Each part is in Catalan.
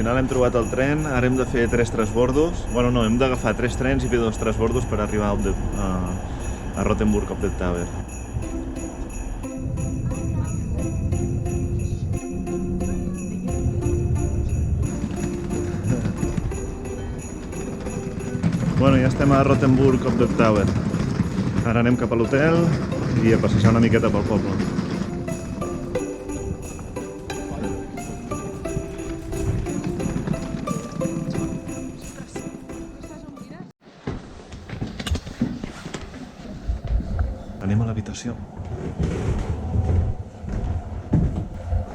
final hem trobat el tren, ara hem de fer 3 transbordos. Bueno, no, hem d'agafar 3 trens i fer 2 transbordos per arribar a Rothenburg op der Tauber. Bueno, ja estem a Rothenburg op der Tauber. Ara anem cap a l'hotel i a passejar una miqueta pel poble. Anem a l'habitació.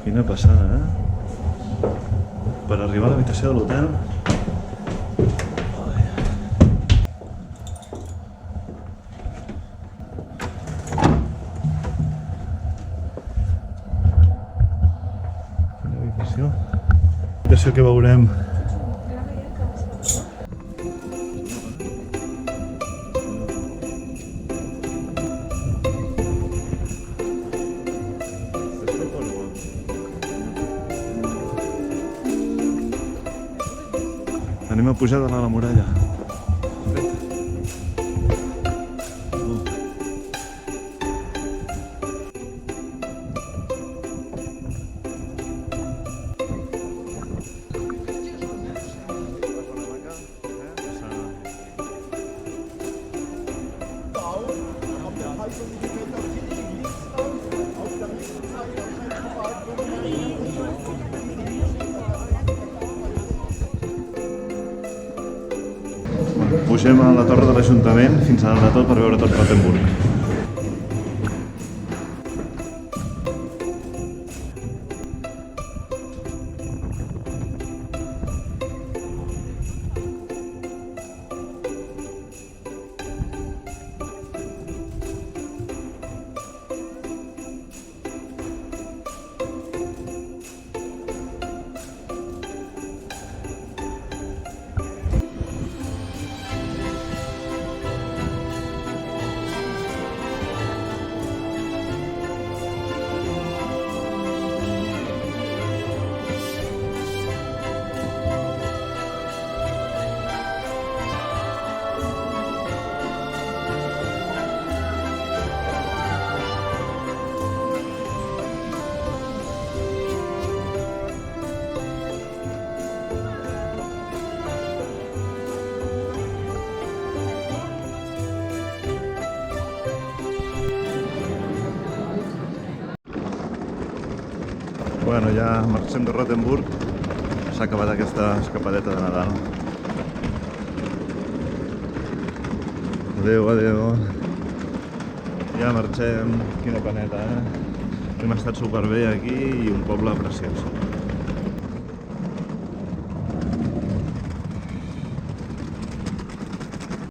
Quina passada, eh? Per arribar a l'habitació de l'hotel... L'habitació que veurem. Anem a pujar de la muralla. Pugem a la torre de l'Ajuntament fins a dalt de tot per veure tot Rothenburg. Bueno, ja marxem de Rothenburg. S'ha acabat aquesta escapadeta de Nadal. Adéu, adéu. Ja marxem. Quina paneta, eh? Hem estat superbé aquí i un poble preciós.